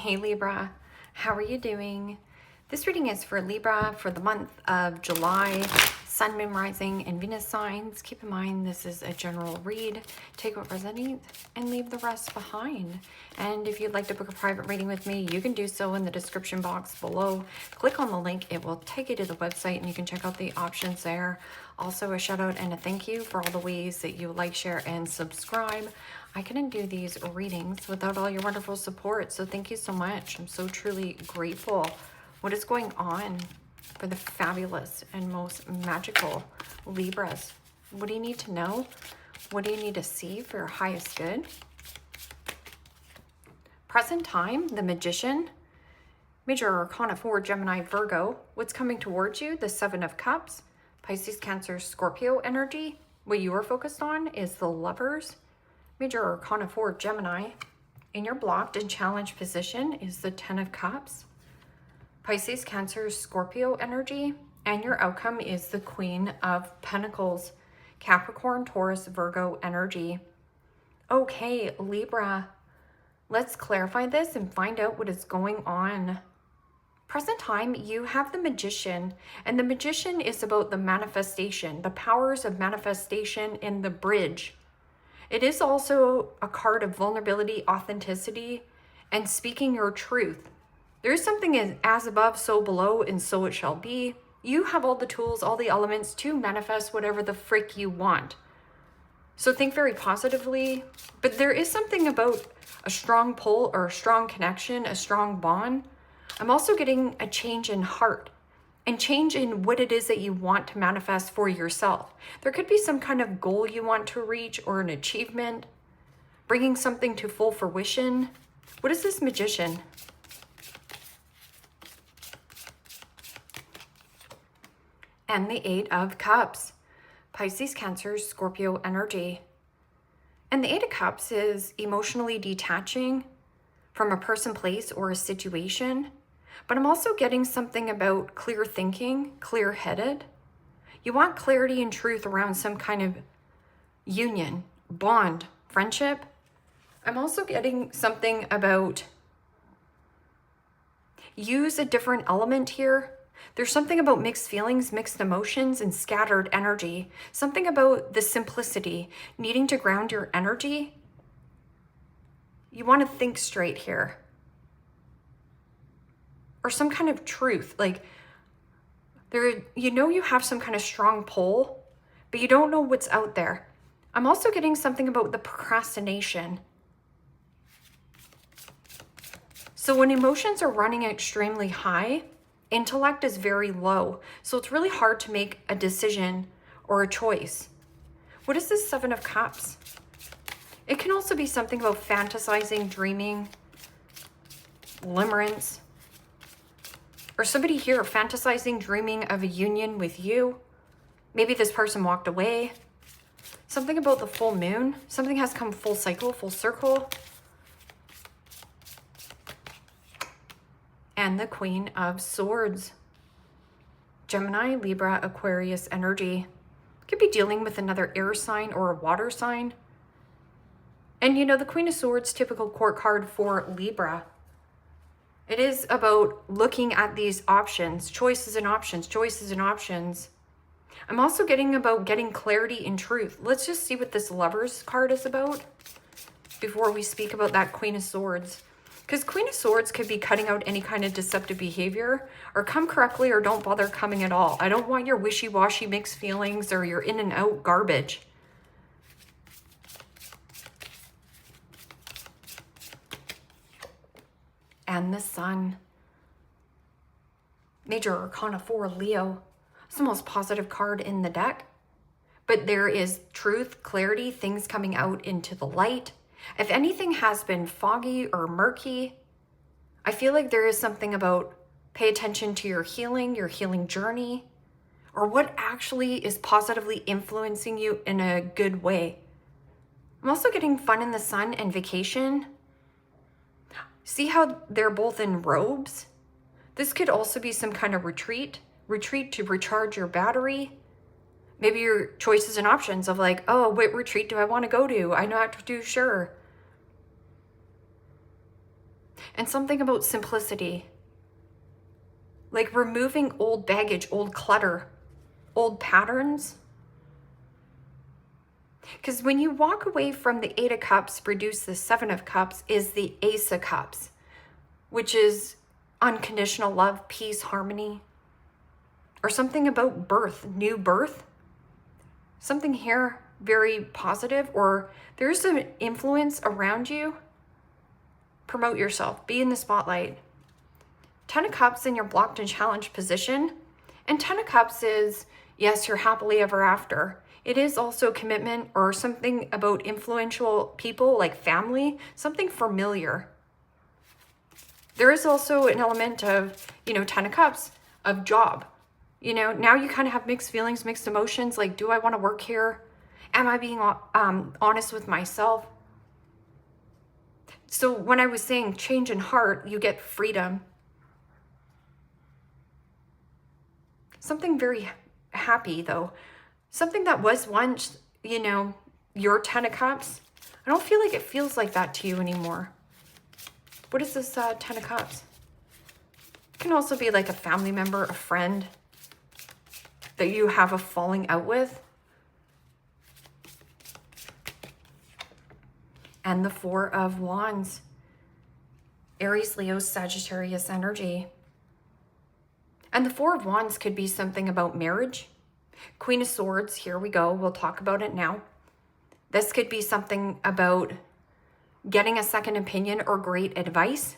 Hey Libra, how are you doing? This reading is for Libra for the month of July, Sun, Moon, Rising, and Venus signs. Keep in mind this is a general read. Take what resonates and leave the rest behind. And if you'd like to book a private reading with me, you can do so in the description box below. Click on the link, it will take you to the website and you can check out the options there. Also a shout out and a thank you for all the ways that you like, share, and subscribe. I couldn't do these readings without all your wonderful support, so thank you so much. I'm so truly grateful. What is going on for the fabulous and most magical Libras? What do you need to know? What do you need to see for your highest good? Present time, the Magician, Major Arcana 4, Gemini, Virgo. What's coming towards you? The Seven of Cups, Pisces, Cancer, Scorpio energy. What you are focused on is the Lovers, Major Arcana 4, Gemini. In your blocked and challenged position is the Ten of Cups, Pisces, Cancer, Scorpio energy. And your outcome is the Queen of Pentacles, Capricorn, Taurus, Virgo energy. Okay, Libra, let's clarify this and find out what is going on. Present time, you have the Magician, and the Magician is about the manifestation, the powers of manifestation in the bridge. It is also a card of vulnerability, authenticity, and speaking your truth. There is something as above, so below, and so it shall be. You have all the tools, all the elements to manifest whatever the frick you want. So think very positively, but there is something about a strong pull or a strong connection, a strong bond. I'm also getting a change in heart and change in what it is that you want to manifest for yourself. There could be some kind of goal you want to reach or an achievement, bringing something to full fruition. What is this Magician? And the Eight of Cups, Pisces, Cancer, Scorpio energy. And the Eight of Cups is emotionally detaching from a person, place, or a situation. But I'm also getting something about clear thinking, clear-headed. You want clarity and truth around some kind of union, bond, friendship. I'm also getting something about use a different element here. There's something about mixed feelings, mixed emotions, and scattered energy. Something about the simplicity, needing to ground your energy. You want to think straight here. Or some kind of truth, like you have some kind of strong pull, but you don't know what's out there. I'm also getting something about the procrastination. So when emotions are running extremely high, intellect is very low. So it's really hard to make a decision or a choice. What is this Seven of Cups? It can also be something about fantasizing, dreaming, limerence. Or somebody here fantasizing, dreaming of a union with you. Maybe this person walked away. Something about the full moon. Something has come full cycle, full circle. And the Queen of Swords. Gemini, Libra, Aquarius energy. Could be dealing with another air sign or a water sign. And the Queen of Swords, typical court card for Libra. It is about looking at these options, choices and options, choices and options. I'm also getting about getting clarity in truth. Let's just see what this Lovers card is about before we speak about that Queen of Swords. Because Queen of Swords could be cutting out any kind of deceptive behavior, or come correctly or don't bother coming at all. I don't want your wishy-washy mixed feelings or your in and out garbage. And the Sun. Major Arcana 4, Leo. It's the most positive card in the deck. But there is truth, clarity, things coming out into the light. If anything has been foggy or murky, I feel like there is something about pay attention to your healing journey, or what actually is positively influencing you in a good way. I'm also getting fun in the sun and vacation. See how they're both in robes? This could also be some kind of retreat to recharge your battery. Maybe your choices and options of like, oh, what retreat do I want to go to? I'm not too sure. And something about simplicity. Like removing old baggage, old clutter, old patterns. Because when you walk away from the Eight of Cups, produce the Seven of Cups, is the Ace of Cups, which is unconditional love, peace, harmony, or something about birth, new birth. Something here very positive, or there's an influence around you. Promote yourself, be in the spotlight. 10 of Cups in your blocked and challenged position. And 10 of Cups is, yes, you're happily ever after. It is also commitment or something about influential people like family, something familiar. There is also an element of, 10 of Cups, of job. Now you kind of have mixed feelings, mixed emotions. Like, do I want to work here? Am I being honest with myself? So when I was saying change in heart, you get freedom. Something very happy, though. Something that was once, your 10 of Cups. I don't feel like it feels like that to you anymore. What is this 10 of Cups? It can also be like a family member, a friend that you have a falling out with. And the Four of Wands. Aries, Leo, Sagittarius energy. And the Four of Wands could be something about marriage. Queen of Swords, here we go. We'll talk about it now. This could be something about getting a second opinion or great advice.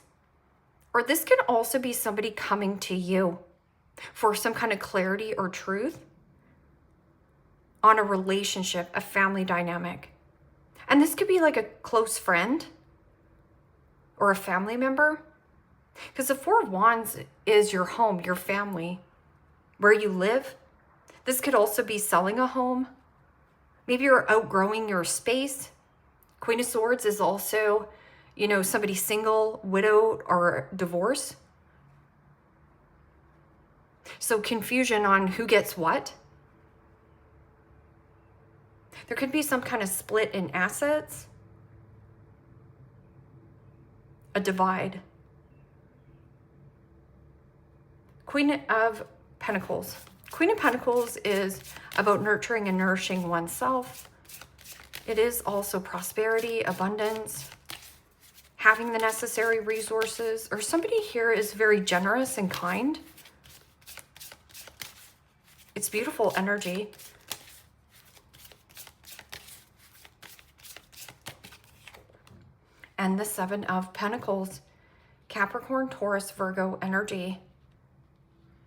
Or this could also be somebody coming to you for some kind of clarity or truth on a relationship, a family dynamic. And this could be like a close friend or a family member. Because the Four of Wands is your home, your family, where you live. This could also be selling a home. Maybe you're outgrowing your space. Queen of Swords is also, somebody single, widowed, or divorced. So confusion on who gets what. There could be some kind of split in assets. A divide. Queen of Pentacles. Queen of Pentacles is about nurturing and nourishing oneself. It is also prosperity, abundance, having the necessary resources, or somebody here is very generous and kind. It's beautiful energy. And the Seven of Pentacles, Capricorn, Taurus, Virgo energy.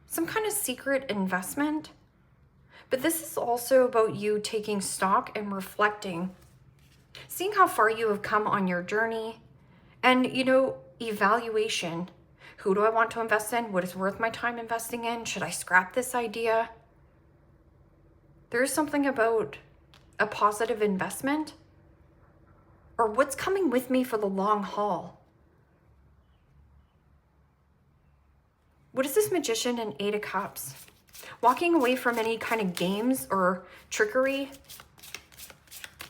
Some kind of secret investment. But this is also about you taking stock and reflecting, seeing how far you have come on your journey, and, evaluation. Who do I want to invest in? What is worth my time investing in? Should I scrap this idea? There is something about a positive investment, or what's coming with me for the long haul. What is this Magician and Eight of Cups? Walking away from any kind of games or trickery.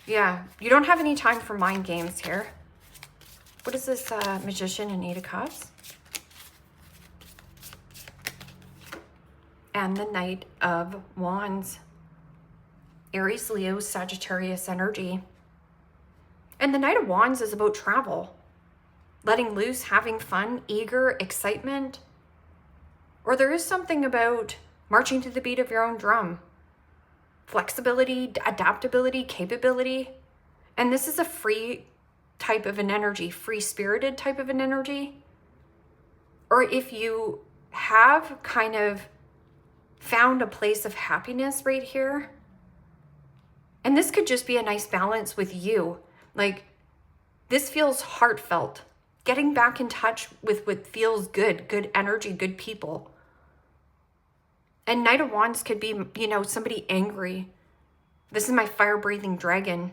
Yeah, you don't have any time for mind games here. What is this Magician and Eight of Cups? And the Knight of Wands. Aries, Leo, Sagittarius energy. And the Knight of Wands is about travel. Letting loose, having fun, eager, excitement. Or there is something about marching to the beat of your own drum. Flexibility, adaptability, capability. And this is a free type of an energy, free-spirited type of an energy. Or if you have kind of found a place of happiness right here, and this could just be a nice balance with you. Like, this feels heartfelt. Getting back in touch with what feels good, good energy, good people. And Knight of Wands could be, somebody angry. This is my fire-breathing dragon.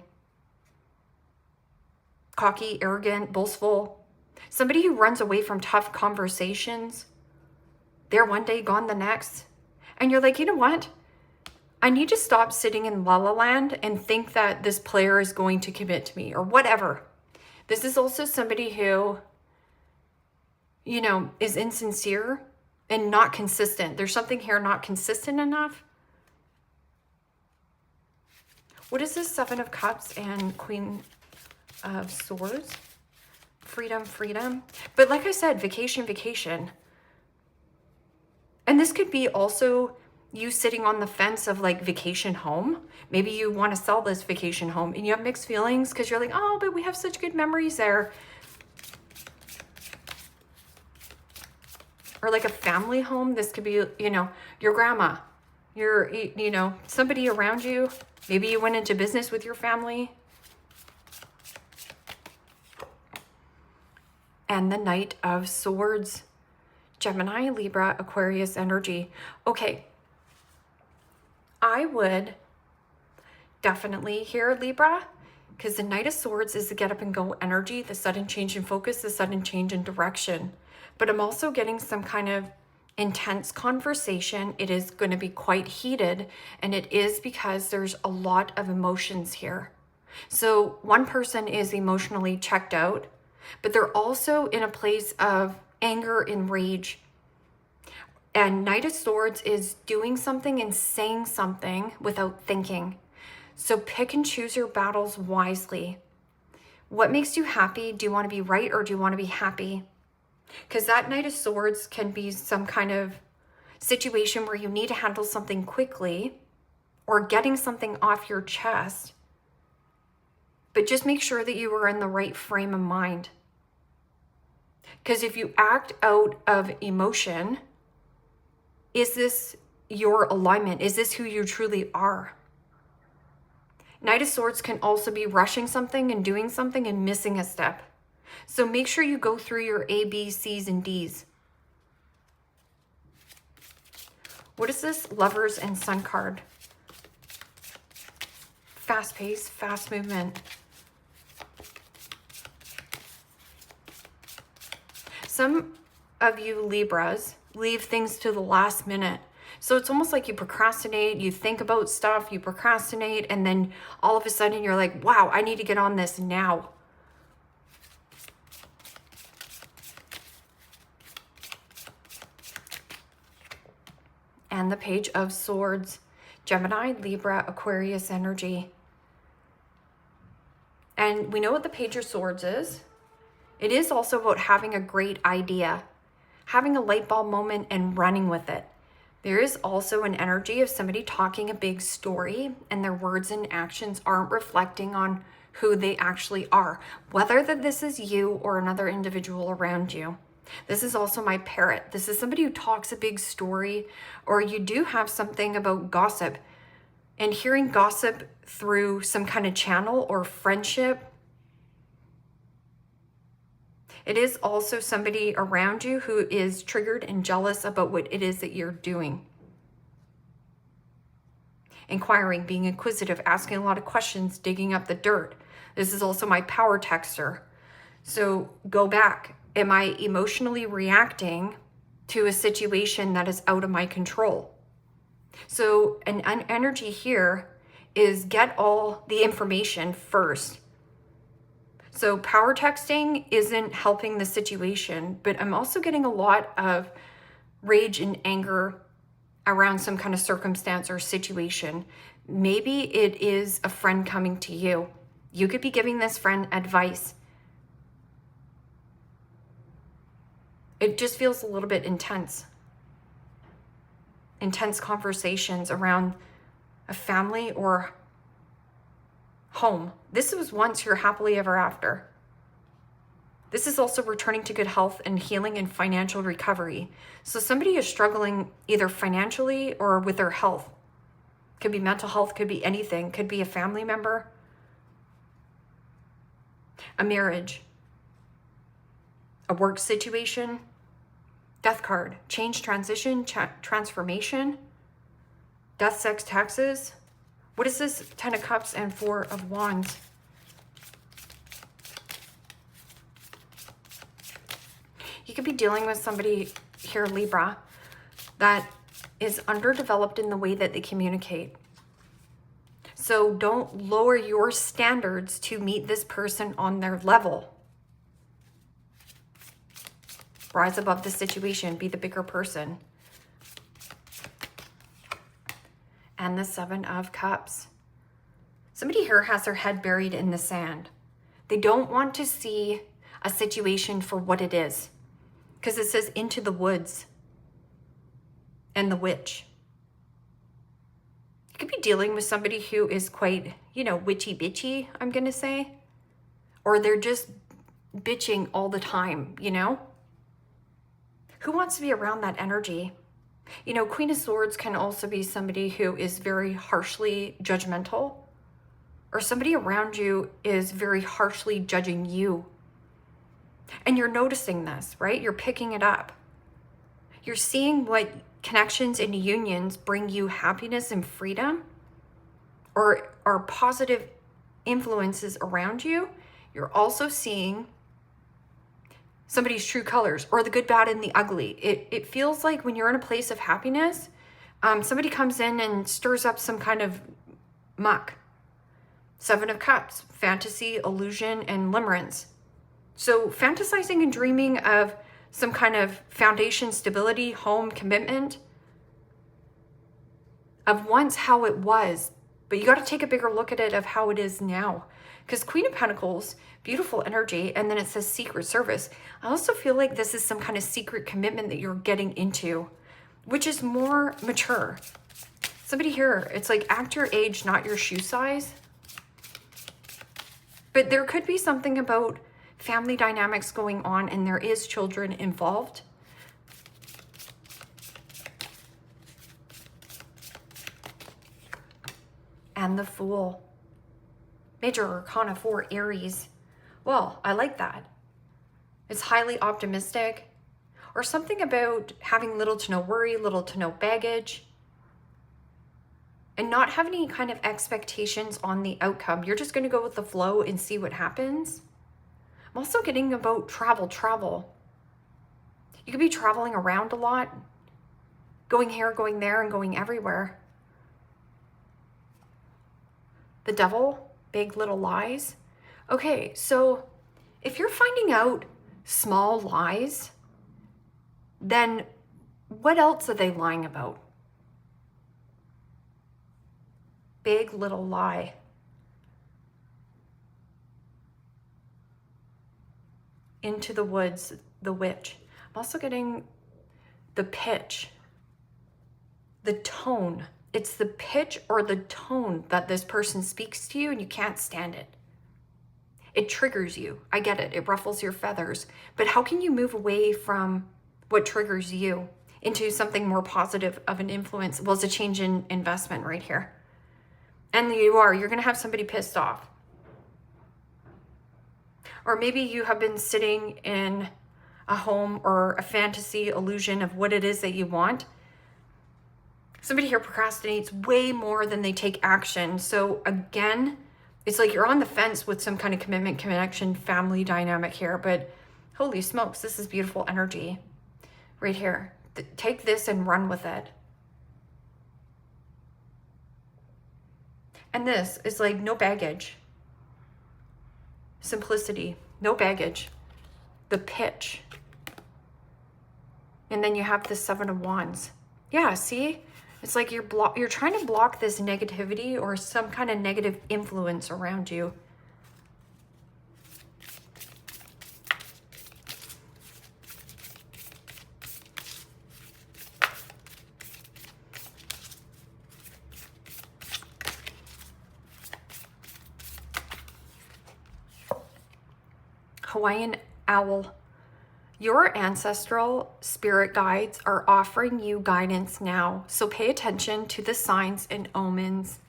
Cocky, arrogant, boastful. Somebody who runs away from tough conversations. There one day, gone the next. And you're like, you know what? I need to stop sitting in La La Land and think that this player is going to commit to me or whatever. This is also somebody who you know, is insincere and not consistent. There's something here not consistent enough. What is this? Seven of Cups and Queen of Swords? Freedom, freedom. But like I said, vacation, vacation. And this could be also you sitting on the fence of like vacation home. Maybe you want to sell this vacation home and you have mixed feelings because you're like, oh, but we have such good memories there. Or like a family home. This could be, you know, your grandma, your, you know, somebody around you. Maybe you went into business with your family. And the Knight of Swords. Gemini, Libra, Aquarius energy. Okay. I would definitely hear Libra, because the Knight of Swords is the get up and go energy, the sudden change in focus, the sudden change in direction. But I'm also getting some kind of intense conversation. It is going to be quite heated, and it is because there's a lot of emotions here. So one person is emotionally checked out, but they're also in a place of anger and rage. And Knight of Swords is doing something and saying something without thinking. So pick and choose your battles wisely. What makes you happy? Do you want to be right or do you want to be happy? Because that Knight of Swords can be some kind of situation where you need to handle something quickly or getting something off your chest. But just make sure that you are in the right frame of mind. Because if you act out of emotion, is this your alignment? Is this who you truly are? Knight of Swords can also be rushing something and doing something and missing a step. So make sure you go through your A, B, C's, and D's. What is this? Lovers and Sun card. Fast pace, fast movement. Some of you Libras leave things to the last minute. So it's almost like you procrastinate, you think about stuff, you procrastinate, and then all of a sudden you're like, wow, I need to get on this now. And the Page of Swords, Gemini, Libra, Aquarius energy. And we know what the Page of Swords is. It is also about having a great idea, having a light bulb moment and running with it. There is also an energy of somebody talking a big story and their words and actions aren't reflecting on who they actually are, whether that this is you or another individual around you. This is also my parrot. This is somebody who talks a big story, or you do have something about gossip, and hearing gossip through some kind of channel or friendship. It is also somebody around you who is triggered and jealous about what it is that you're doing. Inquiring, being inquisitive, asking a lot of questions, digging up the dirt. This is also my power texter. So go back. Am I emotionally reacting to a situation that is out of my control? So an energy here is get all the information first. So power texting isn't helping the situation, but I'm also getting a lot of rage and anger around some kind of circumstance or situation. Maybe it is a friend coming to you. You could be giving this friend advice. It just feels a little bit intense. Intense conversations around a family or home. This was once your happily ever after. This is also returning to good health and healing and financial recovery. So somebody is struggling either financially or with their health. Could be mental health, could be anything, could be a family member. A marriage. A work situation. Death card. Change, transition, transformation. Death, sex, taxes. What is this? 10 of Cups and 4 of Wands. You could be dealing with somebody here, Libra, that is underdeveloped in the way that they communicate. So don't lower your standards to meet this person on their level. Rise above the situation. Be the bigger person. And the Seven of Cups. Somebody here has their head buried in the sand. They don't want to see a situation for what it is. Because it says into the woods and the witch. You could be dealing with somebody who is quite, witchy bitchy, I'm going to say. Or they're just bitching all the time, Who wants to be around that energy? Queen of Swords can also be somebody who is very harshly judgmental. Or somebody around you is very harshly judging you. And you're noticing this, right? You're picking it up. You're seeing what connections and unions bring you happiness and freedom, or are positive influences around you. You're also seeing somebody's true colors, or the good, bad, and the ugly. It feels like when you're in a place of happiness, somebody comes in and stirs up some kind of muck. Seven of Cups, fantasy, illusion, and limerence. So fantasizing and dreaming of some kind of foundation, stability, home, commitment, of once how it was, but you got to take a bigger look at it of how it is now. Because Queen of Pentacles, beautiful energy, and then it says secret service. I also feel like this is some kind of secret commitment that you're getting into, which is more mature. Somebody here, it's like act your age, not your shoe size. But there could be something about family dynamics going on, and there is children involved. And the Fool. Major Arcana 4, Aries. Well, I like that. It's highly optimistic. Or something about having little to no worry, little to no baggage. And not having any kind of expectations on the outcome. You're just going to go with the flow and see what happens. I'm also getting about travel. You could be traveling around a lot. Going here, going there, and going everywhere. The Devil, Big Little Lies. Okay, so if you're finding out small lies, then what else are they lying about? Big Little Lie. Into the woods, the witch. I'm also getting the pitch, the tone. It's the pitch or the tone that this person speaks to you and you can't stand it. It triggers you. I get it. It ruffles your feathers. But how can you move away from what triggers you into something more positive of an influence? Well, it's a change in investment right here. And you're going to have somebody pissed off. Or maybe you have been sitting in a home or a fantasy illusion of what it is that you want. Somebody here procrastinates way more than they take action. So again, it's like you're on the fence with some kind of commitment, connection, family dynamic here. But holy smokes, this is beautiful energy right here. Take this and run with it. And this is like no baggage. Simplicity, no baggage. The pitch. And then you have the Seven of Wands. Yeah, see? It's like you're trying to block this negativity or some kind of negative influence around you. Hawaiian Owl. Your ancestral spirit guides are offering you guidance now, so pay attention to the signs and omens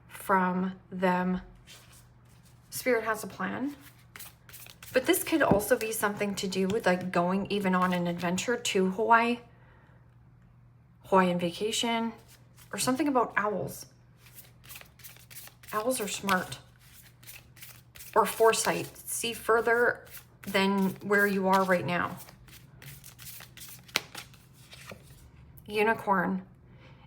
from them. Spirit has a plan, but this could also be something to do with like going even on an adventure to Hawaii, Hawaiian vacation, or something about owls. Owls are smart, or foresight, see further than where you are right now. Unicorn.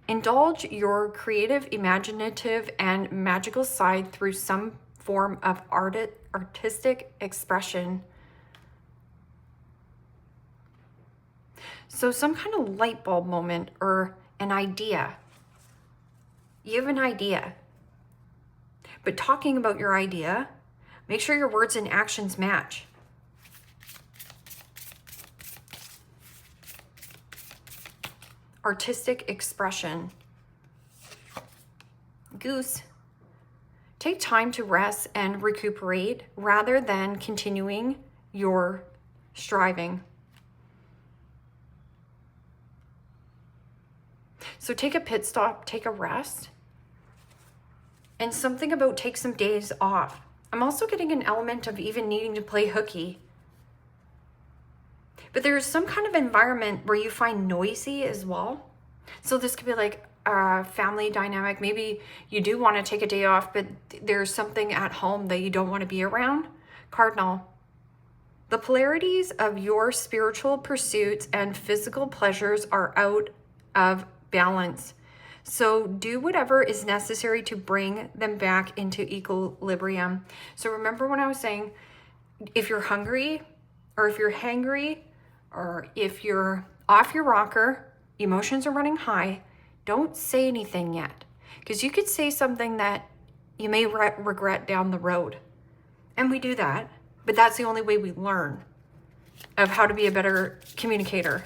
Indulge your creative, imaginative, and magical side through some form of artistic expression. So some kind of light bulb moment or an idea. You have an idea. But talking about your idea, make sure your words and actions match. Artistic expression. Goose. Take time to rest and recuperate rather than continuing your striving. So take a pit stop, take a rest, and something about take some days off. I'm also getting an element of even needing to play hooky. But there's some kind of environment where you find noisy as well. So this could be like a family dynamic. Maybe you do want to take a day off, but there's something at home that you don't want to be around. Cardinal. The polarities of your spiritual pursuits and physical pleasures are out of balance. So do whatever is necessary to bring them back into equilibrium. So remember when I was saying, if you're hungry or if you're hangry or if you're off your rocker, emotions are running high, don't say anything yet. Because you could say something that you may regret down the road. And we do that, but that's the only way we learn of how to be a better communicator.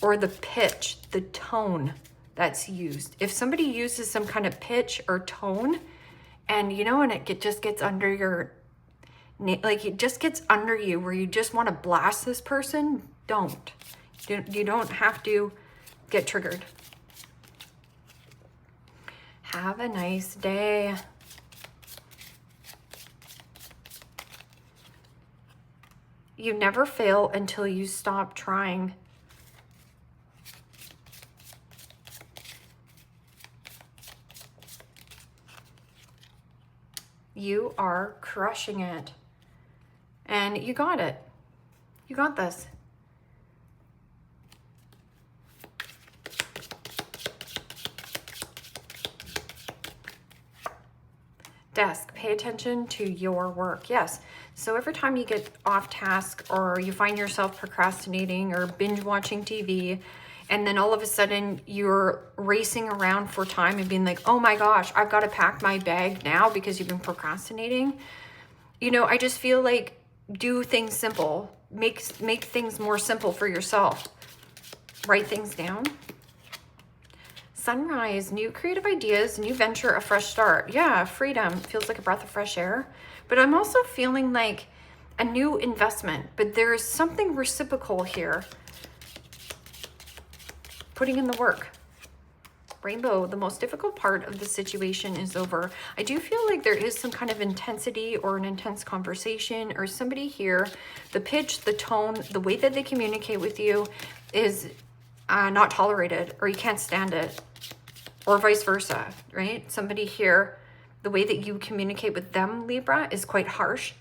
Or the pitch, the tone that's used. If somebody uses some kind of pitch or tone, and and it just gets under your, like it just gets under you where you just want to blast this person, don't. You don't have to get triggered. Have a nice day. You never fail until you stop trying. You are crushing it. And you got it. You got this. Desk, pay attention to your work. Yes. So every time you get off task or you find yourself procrastinating or binge watching TV, and then all of a sudden you're racing around for time and being like, oh my gosh, I've got to pack my bag now because you've been procrastinating. I just feel like do things simple. Make things more simple for yourself. Write things down. Sunrise, new creative ideas, new venture, a fresh start. Yeah, freedom feels like a breath of fresh air. But I'm also feeling like a new investment, but there is something reciprocal here. Putting in the work. Rainbow, the most difficult part of the situation is over. I do feel like there is some kind of intensity or an intense conversation or somebody here. The pitch, the tone, the way that they communicate with you is not tolerated, or you can't stand it, or vice versa, right? Somebody here, the way that you communicate with them, Libra, is quite harsh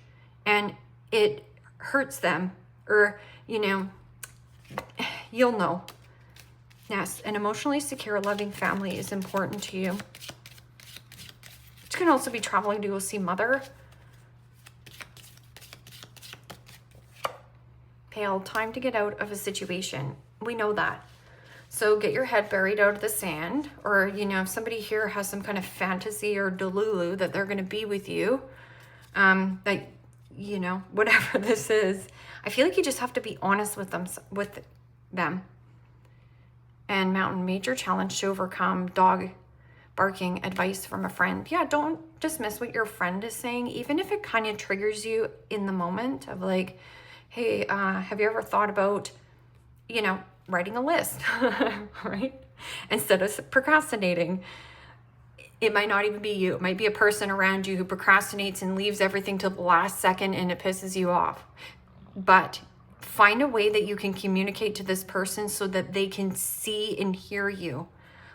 and it hurts them, or, you'll know. Yes, an emotionally secure, loving family is important to you. It can also be traveling to go see mother. Pale, time to get out of a situation. We know that. So get your head buried out of the sand, or, if somebody here has some kind of fantasy or delulu that they're going to be with you, whatever this is, I feel like you just have to be honest with them. And mountain, major challenge to overcome. Dog barking, advice from a friend. Yeah, don't dismiss what your friend is saying, even if it kind of triggers you in the moment of like, hey, have you ever thought about, writing a list, right? Instead of procrastinating. It might not even be you. It might be a person around you who procrastinates and leaves everything till the last second and it pisses you off. But find a way that you can communicate to this person so that they can see and hear you.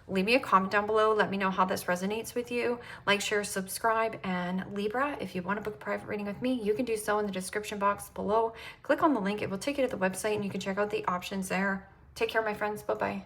Leave me a comment down below. Let me know how this resonates with you. Like, share, subscribe. And Libra, if you want to book a private reading with me, you can do so in the description box below. Click on the link. It will take you to the website and you can check out the options there. Take care, my friends. Bye-bye.